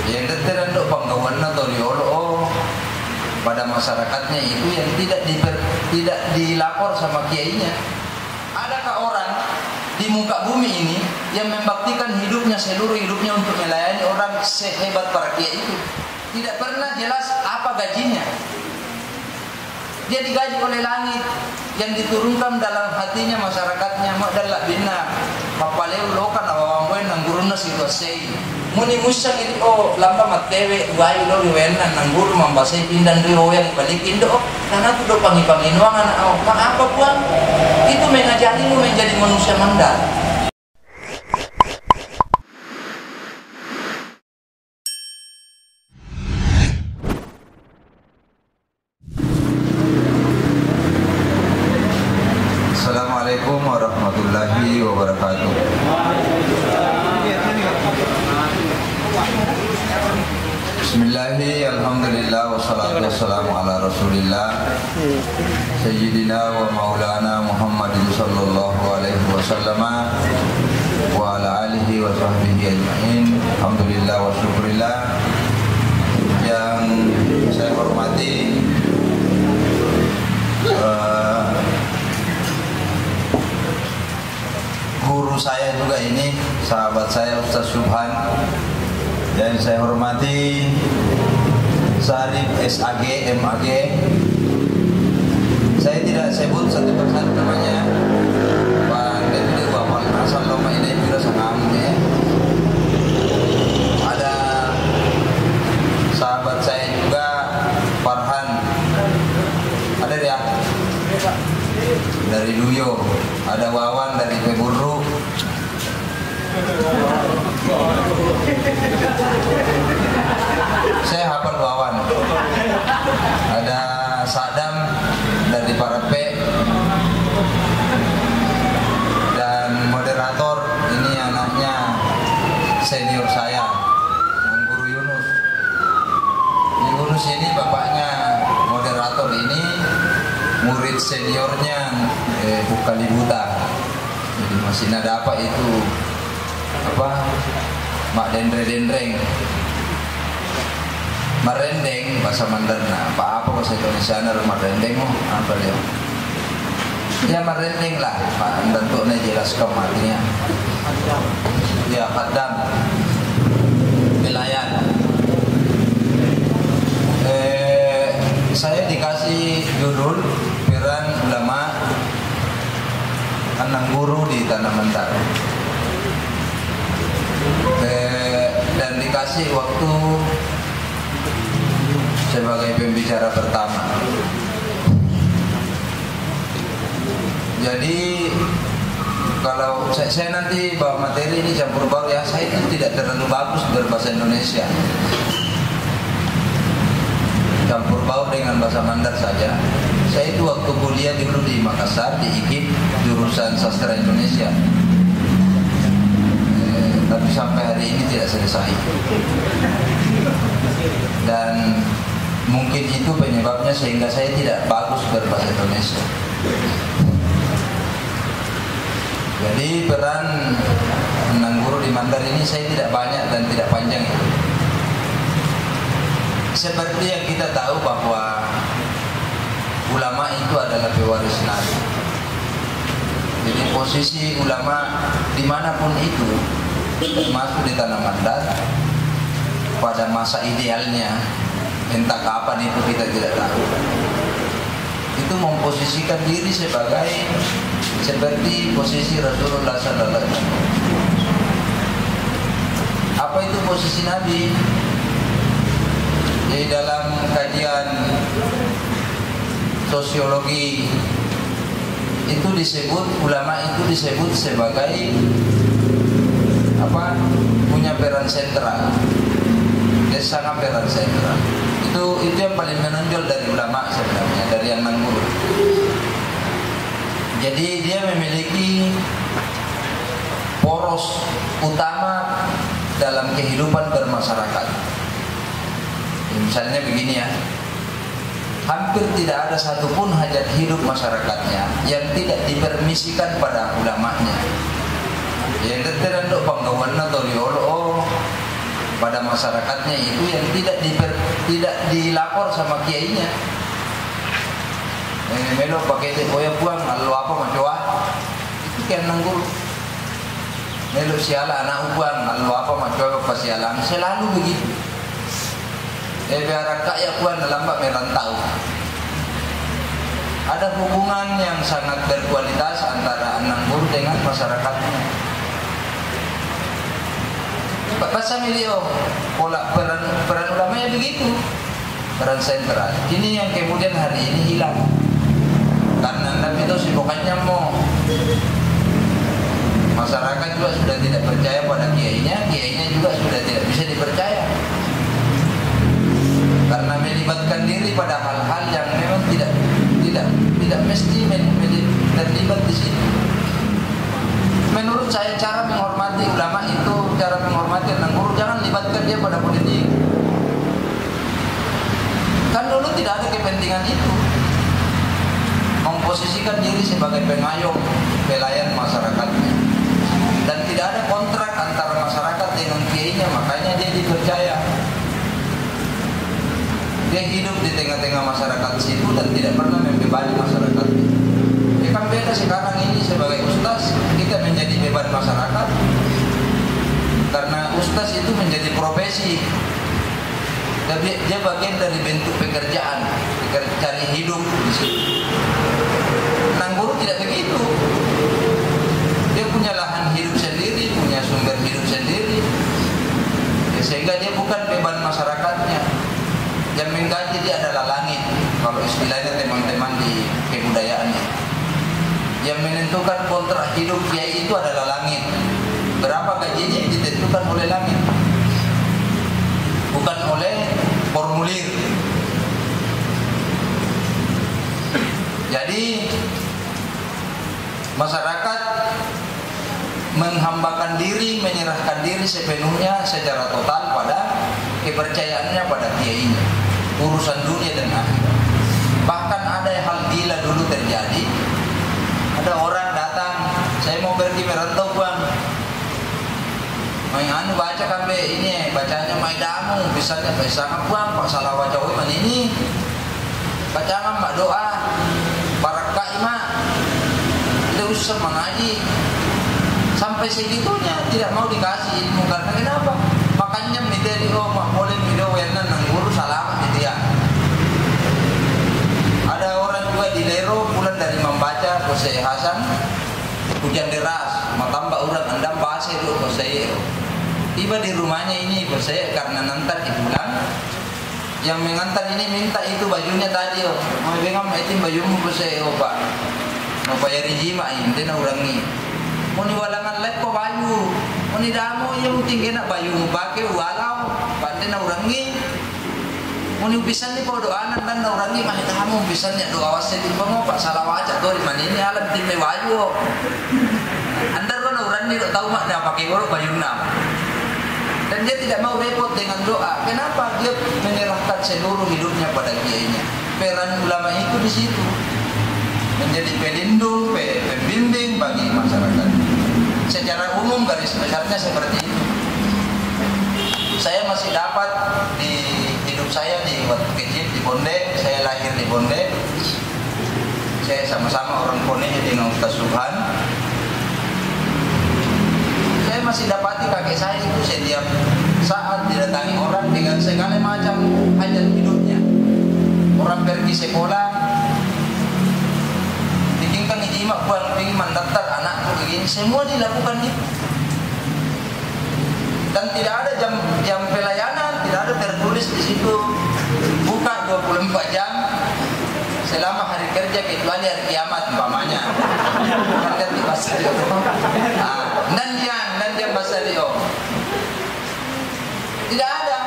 yang teranduk panggawan atau diolo pada masyarakatnya itu yang tidak dilapor sama kiainya. Adakah orang di muka bumi ini yang membaktikan hidupnya, seluruh hidupnya untuk melayani orang sehebat para kiai itu? Tidak pernah jelas apa gajinya. Dia digaji oleh langit yang diturunkan dalam hatinya masyarakatnya. Madalla bina papaleu lokan awamboy nang guruna situasi. Muni musang ini lamba matewe wai lo riwenan nang guru mambasai pindan rio yang balikin do. Karena tu do pangi-panginuangan apa puan? Itu mengajarimu menjadi manusia mandar. Assalamualaikum warahmatullahi wabarakatuh. Bismillahirrahmanirrahim. Alhamdulillah wassalatu wassalamu ala Rasulillah Sayyidina wa maulana Muhammadin sallallahu alaihi wasallam wa ala alihi wa sahbihi ajma'in. Alhamdulillah wa syukurillah. Yang saya hormati guru saya juga ini, sahabat saya Ustaz Subhan. Yang saya hormati Sarif SAG, MAG. Saya tidak sebut satu persatu namanya. Pak Dede Bapak asal loma ini tidak sangam ya. Ada sahabat saya juga Farhan. Ada dia dari Duyo, ada Wawan dari Peburu. Saya hafal Wawan. Ada Sadam dari Parape. Dan moderator ini anaknya senior saya, Guru Yunus. Yunus ini bapaknya moderator ini, murid seniornya Bukalibuta. Jadi masih ada apa itu? Mak dendreng marendeng bahasa Mandarna, apa bahasa Indonesia marendeng apa dia? Ya marendeng lah, Pak bentuknya jelaskan artinya. Ya khadam pelayan. Saya dikasih judul Piran Ulama Anang Guru di Tanah Mentar. Dan dikasih waktu sebagai pembicara pertama. Jadi kalau saya nanti bawa materi ini campur baur ya, saya itu tidak terlalu bagus berbahasa Indonesia. Campur baur dengan bahasa Mandar saja. Saya itu waktu kuliah dulu di Makassar di IKIP jurusan sastra Indonesia. Tapi sampai hari ini tidak selesai. Dan mungkin itu penyebabnya sehingga saya tidak bagus berbahasa Indonesia. Jadi peran Anang Guru di Mandar ini saya tidak banyak dan tidak panjang. Seperti yang kita tahu bahwa ulama itu adalah pewaris Nabi. Jadi posisi ulama dimanapun itu, termasuk di Tanah Mandar, pada masa idealnya, entah kapan itu kita tidak tahu, itu memposisikan diri seperti posisi Rasulullah Sallallahu Alaihi Wasallam. Apa itu posisi Nabi? Di dalam kajian sosiologi itu disebut, ulama itu disebut sebagai punya peran sentral. Dia sangat peran sentral. Itu yang paling menonjol dari ulama sebenarnya, dari Anang Guru. Jadi dia memiliki poros utama dalam kehidupan bermasyarakat. Misalnya begini ya, hampir tidak ada satupun hajat hidup masyarakatnya yang tidak dipermisikan pada ulamanya. Yang teranduk panggawan atau diolo pada masyarakatnya itu yang tidak dilapor sama kiainya. Melo pakai boya puang lalu apa macoa itu kian nanggul. Melo siala anak puang lalu apa macoa pasialan selalu begitu. Biar rakyat puang lambat merantau. Ada hubungan yang sangat berkualitas antara Nangguru dengan masyarakatnya. Pasal milio pola peran ulamanya begitu, peran sentral. Ini yang kemudian hari ini hilang karena anda itu sibukannya mau masyarakat juga sudah tidak percaya pada kiainya juga sudah tidak bisa dipercaya karena melibatkan diri pada hal-hal yang memang tidak mesti terlibat di sini. Menurut saya cara menghormati ulama itu, cara menghormati Nangguru, jangan libatkan dia pada politik. Kan dulu tidak ada kepentingan itu. Memposisikan diri sebagai pengayom, pelayan masyarakatnya. Dan tidak ada kontrak antara masyarakat dengan kiainya, makanya dia dipercaya. Dia hidup di tengah-tengah masyarakat situ dan tidak pernah membebani masyarakat. Ya kan beda sekarang ini sebagai ustaz kita menjadi beban masyarakat karena ustaz itu menjadi profesi. Dia bagian dari bentuk pekerjaan, cari hidup di situ. Nangguru tidak begitu. Dia punya lahan hidup sendiri, punya sumber hidup sendiri. Ya, sehingga dia bukan beban masyarakatnya. Yang menggaji dia adalah langit. Kalau istilahnya teman-teman di kebudayaannya. Yang menentukan kontrak hidup kiai itu adalah langit. Berapa gajinya ditentukan oleh langit, bukan oleh formulir. Jadi masyarakat menghambakan diri, menyerahkan diri sepenuhnya secara total pada kepercayaannya pada kiainya, urusan dunia dan akhirat. Bahkan ada hal gila dulu terjadi. Ada orang datang, saya mau pergi merantau bang, main anu baca kambe ini, bacanya main damu, misalnya sangat bang, pak salah wajah man ini, bacaan mak doa, barakah mak, tidak usah mengaji, sampai segitunya tidak mau dikasih ilmu karena kenapa? Makanya miteri mak boleh video wenan Nangguru salamat gitu ya. Ada orang juga di Lero pulang dari membaca Kosei Hasan, hujan deras, matambak urang andam bahasa itu Kosei. Tiba di rumahnya ini Kosei karena nantar pulang. Yang mengantar ini minta itu bajunya tadi mau bengam itu bajumu Kosei pak. Mau bayar jima ini dena urangi. Mau ni walangan lek ko baju. Mau ni damu yang tinggi nak baju pakai walau pandena urangi. Mau ni pisan ni ko doanan dan urangi mah kamu pisan nya doa wase di bango pak salah wajah tuh di mana ini alam tim baju. Andar kan urangi tahu mak dah pakai baju nam. Dan dia tidak mau repot dengan doa. Kenapa? Dia menyerahkan seluruh hidupnya pada kiainya. Peran ulama itu di situ. Menjadi pelindung, pembimbing bagi masyarakat. Secara umum garis besarnya seperti itu. Saya masih dapat di hidup saya di waktu kecil di Bonde. Saya lahir di Bonde. Saya sama-sama orang Bonde dengan Ustaz Subhan. Saya masih dapati kakek saya itu setiap saat didatangi orang dengan segala macam hajat hidupnya. Orang pergi sekolah, bikinkan ijma buat pergi mendaftar anakku begini, semua dilakukan itu. Dan tidak ada jam pelayanan, tidak ada tertulis di situ. Buka 24 jam selama hari kerja kecuali hari kiamat umpamanya. Kan di pasar. Dan yang pasar dia. Tidak ada.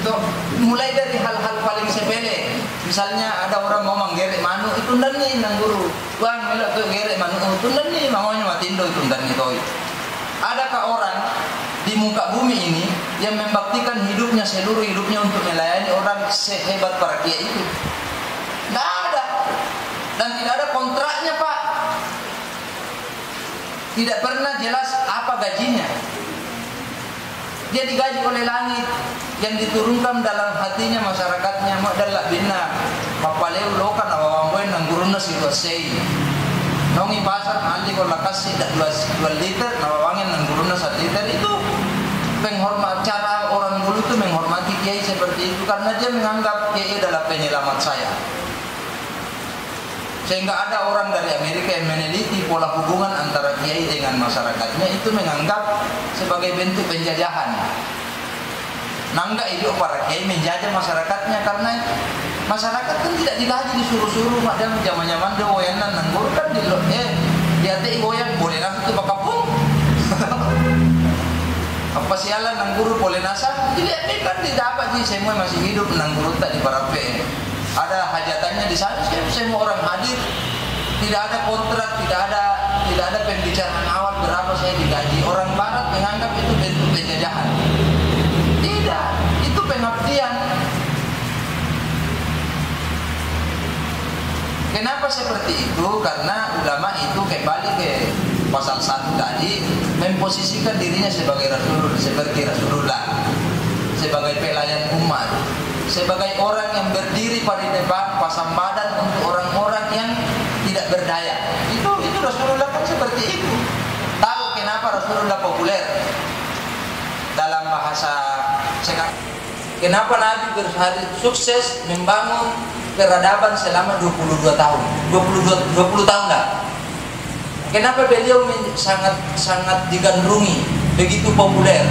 Tuh, mulai dari hal-hal paling sepele. Misalnya ada orang mau menggerek manu itu ndani Nangguru. Bang melok tuh gerek manu itu ndani maunya matindo itu ndani toy. Adakah orang di muka bumi ini yang membaktikan hidupnya seluruh hidupnya untuk melayani orang sehebat para kiai itu? Tidak ada. Dan tidak ada kontraknya pak. Tidak pernah jelas apa gajinya. Dia digaji oleh langit yang diturunkan dalam hatinya masyarakatnya. Mak dalak bina mapaleu lokan awamboy nang guruna situasi. Nongi pasar nanti kalau kasih 2 liter nawangin nang guruna 1 liter itu penghormat. Cara orang dulu itu menghormati kiai seperti itu karena dia menganggap kiai adalah penyelamat saya. Sehingga ada orang dari Amerika yang meneliti pola hubungan antara kiai dengan masyarakatnya itu menganggap sebagai bentuk penjajahan. Nangga itu para kiai menjajah masyarakatnya karena masyarakat kan tidak digaji disuruh-suruh. Macam zaman-zaman dia woyanan nanggur kan di hati woyan boleh nasi itu bakapung. Apa sialan nangguru boleh nasa? Tidak kan tidak apa sih semua masih hidup nangguru tak di Parape. Ada hajatannya di sana, semua orang hadir, tidak ada kontrak, tidak ada pembicaraan awal berapa saya digaji. Orang Barat menganggap itu bentuk penjajahan. Tidak, itu pengabdian. Kenapa seperti itu? Karena ulama itu kembali ke pasal 1 tadi, memposisikan dirinya sebagai Rasulullah, sebagai pelayan umat, sebagai orang yang berdiri pada depan pasang badan untuk orang-orang yang tidak berdaya. Itu Rasulullah kan seperti itu. Tahu kenapa Rasulullah populer dalam bahasa sekarang? Kenapa Nabi sukses membangun peradaban selama 22 tahun? 20 tahun lah. Kenapa beliau sangat digandrungi, begitu populer?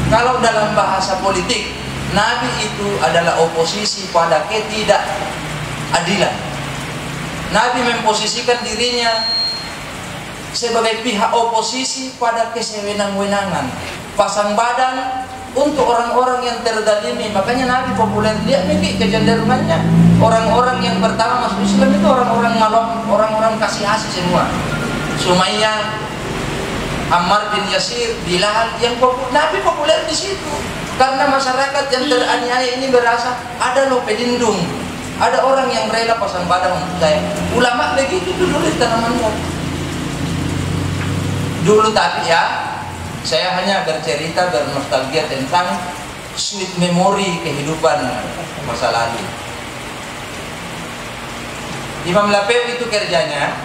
Kalau dalam bahasa politik, Nabi itu adalah oposisi pada ketidakadilan. Nabi memposisikan dirinya sebagai pihak oposisi pada kesewenang-wenangan, pasang badan untuk orang-orang yang terzalimi. Makanya Nabi populer. Lihat nih kecenderungannya. Orang-orang yang pertama masuk Islam itu orang-orang malam, orang-orang kasih asih semua. Sumayyah, Ammar bin Yasir, Bilal, yang Nabi populer di situ. Karena masyarakat yang teraniaya ini berasa ada loh pelindung, ada orang yang rela pasang badan untuk saya. Ulama begitu dulu di tanaman dulu. Tapi ya, saya hanya bercerita, bernostalgia tentang sweet memory kehidupan masa lalu. Imam Lapeu itu kerjanya,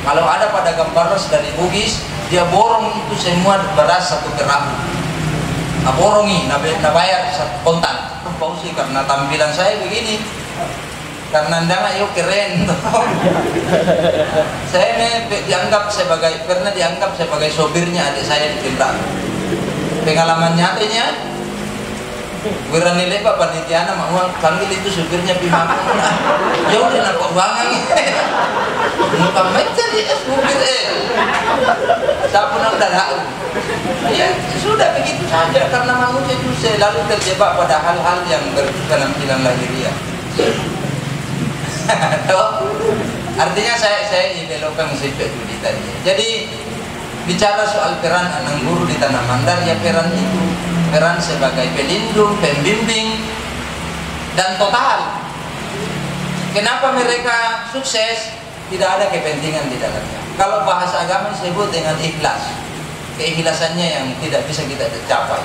kalau ada pada beras dari Bugis, dia borong itu semua beras 1 perahu. Nah, borongi, nah bayar 1 kontan. Pausi karena tampilan saya begini, karena ndang ayo keren. Saya pernah dianggap sebagai sopirnya adik saya di Pindrang. Pengalaman nyatanya, berani lepak panitia anak uang panggil itu supirnya pimaku. Ya udah nampak bangang. Muka macam dia supir siapa nak dah. Ya sudah begitu saja karena manusia itu selalu terjebak pada hal-hal yang berpenampilan lahiriah. Artinya saya belokkan sipet tadi. Jadi bicara soal peran anak guru di Tanah Mandar, ya peran itu peran sebagai pelindung, pembimbing, dan total. Kenapa mereka sukses? Tidak ada kepentingan di dalamnya. Kalau bahasa agama disebut dengan ikhlas, keikhlasannya yang tidak bisa kita capai.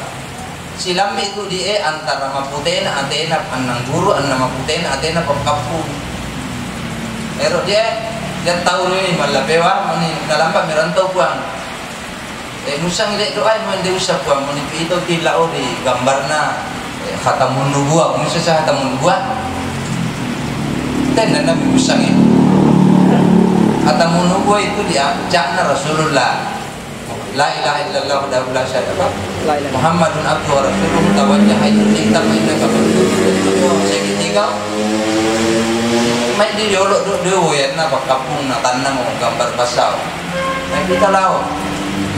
Silam itu dia antara maputena atena anang guru anang maputena atena pekapu. Ero dia tahu ni malapewa mani dalampa merantau puang. Musang ile doa man dia usap puang mani itu tilao di gambarna khatamun nubuwah, musa sa khatamun nubuwah. Tenan nabi musang itu. Khatamun nubuwah itu dia jakna Rasulullah. La ilaha illallah wa la syarika Muhammadun abduhu wa rasuluhu tawajjaha ilaika fa innaka segitiga mai di yolok do ya na bakapung na tanam mo gambar pasal na kita lao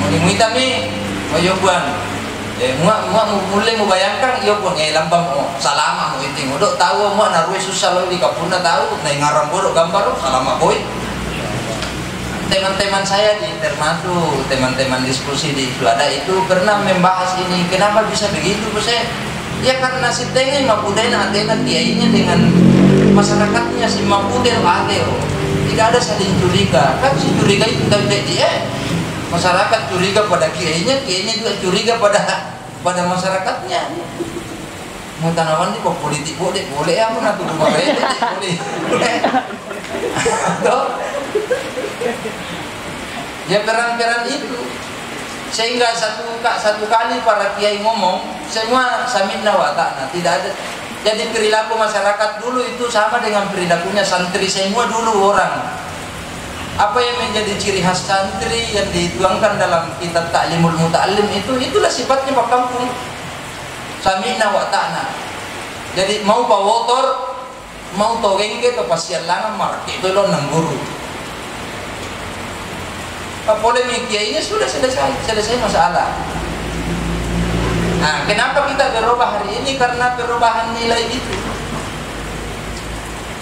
mo ngita mi mo yobuan mulai mo bayangkan yo pun lambang mo salama mo iting do tahu mo na ruwe susah lo di kapuna tahu na ngaram bodo gambar salama boy. Teman-teman saya di termasuk teman-teman diskusi di Suada itu pernah membahas ini. Kenapa bisa begitu Bu saya? Ya karena si tengen mapudena atena kiainya dengan masyarakatnya si mapuden ateo. Tidak ada saling curiga. Kan si curiga itu tidak dia. Masyarakat curiga pada kiainya, kiainya juga curiga pada masyarakatnya. Mau tanaman di bawah politik boleh ya, mana tuh rumah boleh. Ya peran-peran itu, sehingga satu kali para kiai ngomong semua samina wa ta'na, tidak ada. Jadi perilaku masyarakat dulu itu sama dengan perilakunya santri semua dulu orang. Apa yang menjadi ciri khas santri yang dituangkan dalam kitab Ta'limul Muta'allim itulah sifatnya Pak Kampung. Samina wa ta'na. Jadi mau pawotor, mau togengge to pasialangan marke itu lo nang guru. Polemik kiainya sudah selesai masalah. Nah, kenapa kita berubah hari ini? Karena perubahan nilai itu.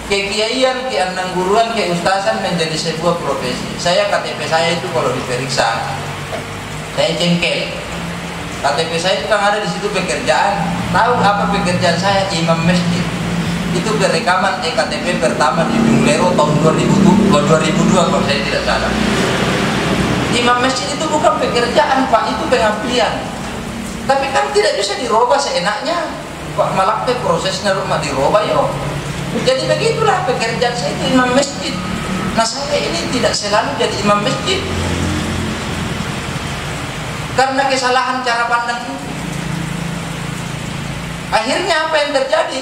Kekiaian, keanangguruan, keustasan menjadi sebuah profesi. Saya KTP saya itu kalau diperiksa, saya jengkel. KTP saya itu kan ada di situ pekerjaan. Tahu apa pekerjaan saya? Imam masjid. Itu perekaman EKTP pertama di Dunglero tahun 2002 kalau saya tidak salah. Imam masjid itu bukan pekerjaan Pak, itu pengabdian. Tapi kan tidak bisa dirubah seenaknya. Pak malaknya prosesnya rumah dirubah yo. Jadi begitulah pekerjaan saya itu imam masjid. Nah saya ini tidak selalu jadi imam masjid karena kesalahan cara pandang itu. Akhirnya apa yang terjadi?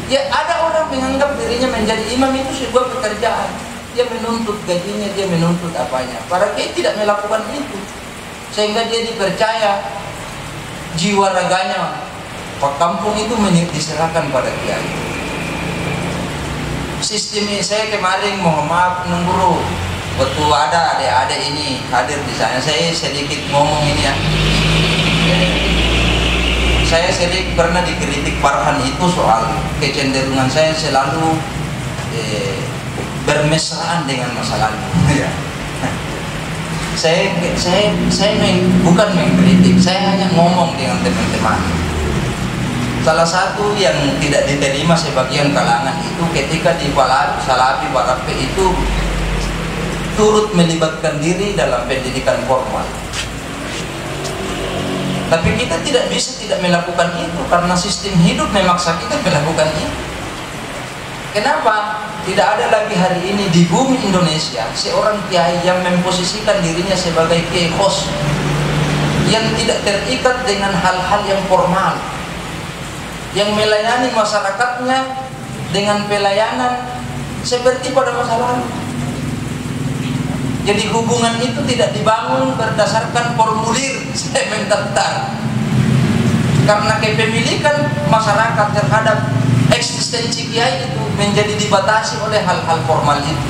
Ya ada orang menganggap dirinya menjadi imam itu sebuah pekerjaan. Dia menuntut gajinya, dia menuntut apanya. Para kiai tidak melakukan itu, sehingga dia dipercaya jiwa raganya. Pak Kampung itu diserahkan pada kiai. Sistem ini saya kemarin mohon maaf nunggu waktu ada adik-adik ini hadir di sana, saya sedikit ngomong ini ya. Saya sedikit pernah dikritik Farhan itu soal kecenderungan saya selalu bermesraan dengan masa lalu. saya bukan mengkritik, saya hanya ngomong dengan teman-teman. Salah satu yang tidak diterima sebagian kalangan itu ketika di Salafi Barape itu turut melibatkan diri dalam pendidikan formal. Tapi kita tidak bisa tidak melakukan itu karena sistem hidup memaksa kita melakukan itu. Kenapa? Tidak ada lagi hari ini di bumi Indonesia seorang kiai yang memposisikan dirinya sebagai kiai khos yang tidak terikat dengan hal-hal yang formal, yang melayani masyarakatnya dengan pelayanan seperti pada masa lalu. Jadi hubungan itu tidak dibangun berdasarkan formulir saya mendaftar, karena kepemilikan masyarakat terhadap eksistensi kiai itu menjadi dibatasi oleh hal-hal formal itu.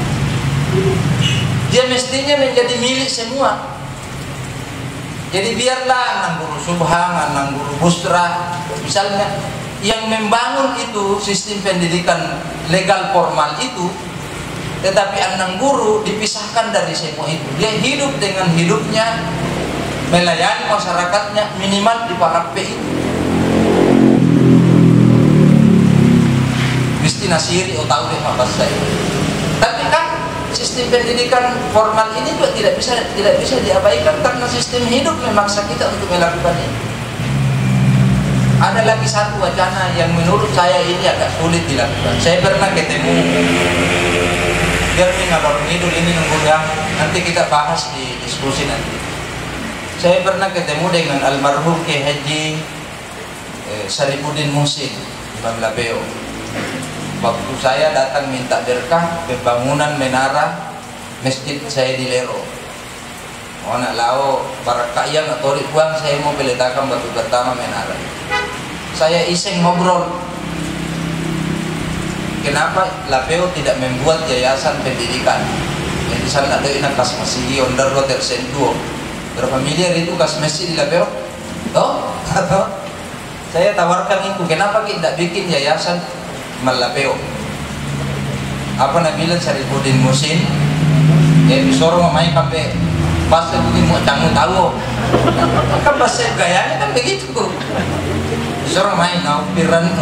Dia mestinya menjadi milik semua. Jadi biarlah nang guru subhang, nang guru busra misalnya yang membangun itu sistem pendidikan legal formal itu, tetapi anak guru dipisahkan dari semua itu. Dia hidup dengan hidupnya, melayani masyarakatnya minimal di Barape itu. Mesti nasiri atau tahu deh apa saya. Tapi kan sistem pendidikan formal ini juga tidak bisa diabaikan karena sistem hidup memaksa kita untuk melakukan ini. Ada lagi satu wacana yang menurut saya ini agak sulit dilakukan. Saya pernah ketemu, biar ngalor ngidul ini nunggu ya, nanti kita bahas di diskusi nanti. Saya pernah ketemu dengan almarhum Kiai Haji Sarifuddin Muhsin di Bablapeo. Waktu saya datang minta berkah pembangunan menara masjid saya di Lero. Oh nak lao barakah yang tori buang, saya mau peletakan batu pertama menara. Saya iseng ngobrol, kenapa Lapeo tidak membuat yayasan pendidikan? Yang di sana ada kas masih onder lo tersentuh. Berapa miliar itu kas masih di Lapeo? Oh, saya tawarkan itu, kenapa kita bikin yayasan Malapeo? Apa nak bilang Sarifuddin Muhsin? Ya disuruh mamai kape pas itu mau canggih tahu. Kan bahasa gayanya kan begitu. Disuruh main,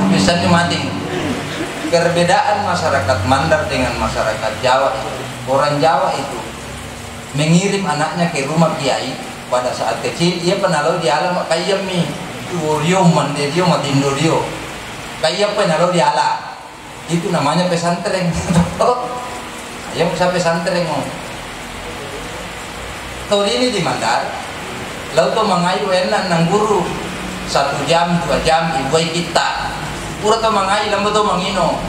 pisannya mati. Perbedaan masyarakat Mandar dengan masyarakat Jawa itu, orang Jawa itu mengirim anaknya ke rumah kiai pada saat kecil. Ia penalo di alam kayam mi dio mande dio matindo dio kayam penalo di ala, itu namanya pesantren. Yang bisa pesantren ngomong tahun ini di Mandar lalu tuh mengayu enak nang guru 1 jam 2 jam ibuai kita pura tuh mengayu lambat tuh mengino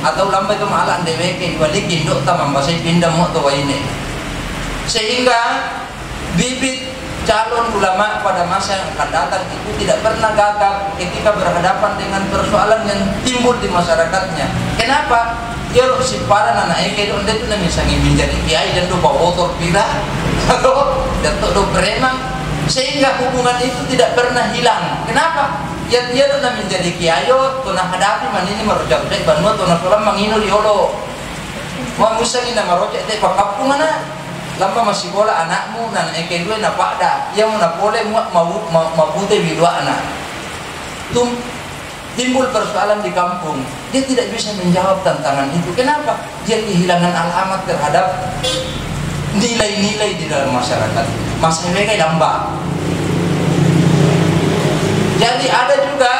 atau lambat tuh malah deweke balikin dok tamam bahasa pindah mau tuh ini, sehingga bibit calon ulama pada masa yang akan datang itu tidak pernah gagal ketika berhadapan dengan persoalan yang timbul di masyarakatnya. Kenapa? Dia si para anak eke itu itu misalnya menjadi kiai dan doa motor pira atau datuk do preman, sehingga hubungan itu tidak pernah hilang. Kenapa? Ya dia tuh menjadi kiai tuh nak hadapi man ini merojak dek banua tuh nak solam mangino diolo mau misalnya nama rojak dek pakapku mana lama masih bola anakmu dan eke dua nak pada yang nak boleh mau putih bidua anak tuh timbul persoalan di kampung, dia tidak bisa menjawab tantangan itu. Kenapa? Dia kehilangan alamat terhadap nilai-nilai di dalam masyarakat. Masa mereka damba. Jadi ada juga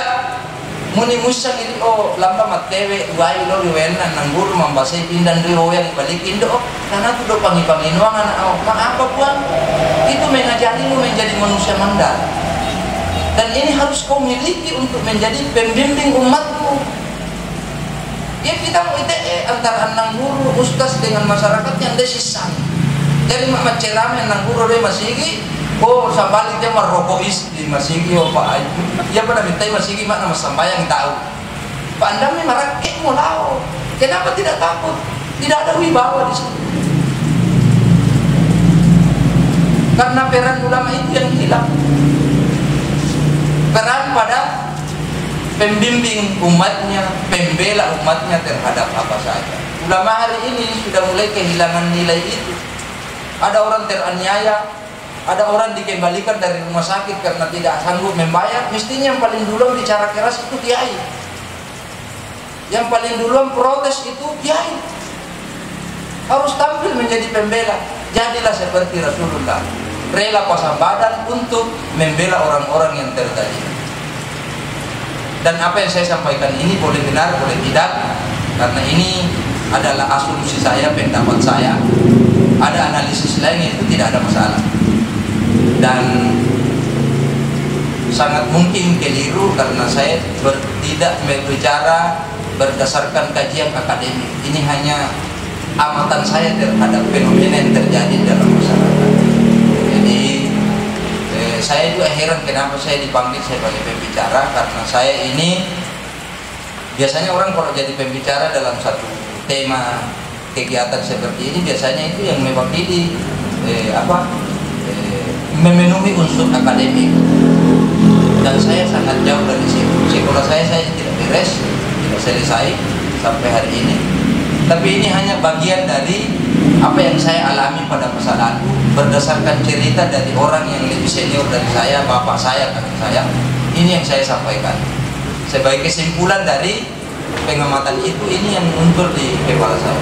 muni musang ini lamba matewe uai lo riwenan nang guru membasai pindan rio yang balikin do karena tu do pangi-pangi nuang anak apa puan itu mengajari lu menjadi manusia Mandar. Dan ini harus kau miliki untuk menjadi pembimbing umatmu. Ya kita mau antara anak guru, ustaz dengan masyarakat yang desisan. Jadi mak ceramah anak guru dia masigi, sambali dia merokokis di masigi pak. Ya pada minta masigi mak nama sambayang tahu. Pak Anda merakit mulau. Kenapa tidak takut? Tidak ada wibawa di sini. Karena peran ulama itu yang hilang. Peran pada pembimbing umatnya, pembela umatnya terhadap apa saja. Ulama hari ini sudah mulai kehilangan nilai itu. Ada orang teraniaya, ada orang dikembalikan dari rumah sakit karena tidak sanggup membayar. Mestinya yang paling dulu bicara keras itu kiai. Yang paling dulu protes itu kiai. Harus tampil menjadi pembela. Jadilah seperti Rasulullah, rela pasang badan untuk membela orang-orang yang tertadi. Dan apa yang saya sampaikan ini boleh benar, boleh tidak, karena ini adalah asumsi saya, pendapat saya. Ada analisis lain itu tidak ada masalah. Dan sangat mungkin keliru karena saya tidak berbicara berdasarkan kajian akademik. Ini hanya amatan saya terhadap fenomena yang terjadi dalam masyarakat. Jadi saya juga heran kenapa saya dipanggil sebagai pembicara, karena saya ini biasanya orang kalau jadi pembicara dalam satu tema kegiatan seperti ini biasanya itu yang mewakili memenuhi unsur akademik, dan saya sangat jauh dari situ. Sekolah saya tidak beres, tidak selesai sampai hari ini. Tapi ini hanya bagian dari apa yang saya alami pada masa lalu berdasarkan cerita dari orang yang lebih senior dari saya, bapak saya, kakek saya. Ini yang saya sampaikan sebagai kesimpulan dari pengamatan itu. Ini yang muncul di kepala saya.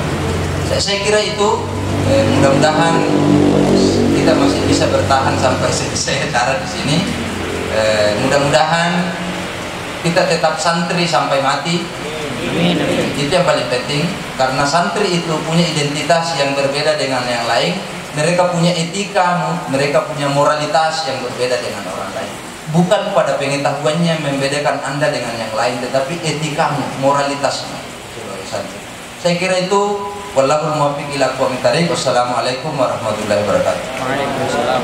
Saya kira itu mudah-mudahan kita masih bisa bertahan sampai selesai acara di sini. Mudah-mudahan kita tetap santri sampai mati. Amin. Itu yang paling penting, karena santri itu punya identitas yang berbeda dengan yang lain. Mereka punya etika, mereka punya moralitas yang berbeda dengan orang lain. Bukan pada pengetahuannya membedakan Anda dengan yang lain, tetapi etikamu, moralitasmu sebagai santri. Saya kira itu. Wallahul muwaffiq ila aqwamit thariq. Wassalamualaikum warahmatullahi wabarakatuh. Waalaikumsalam.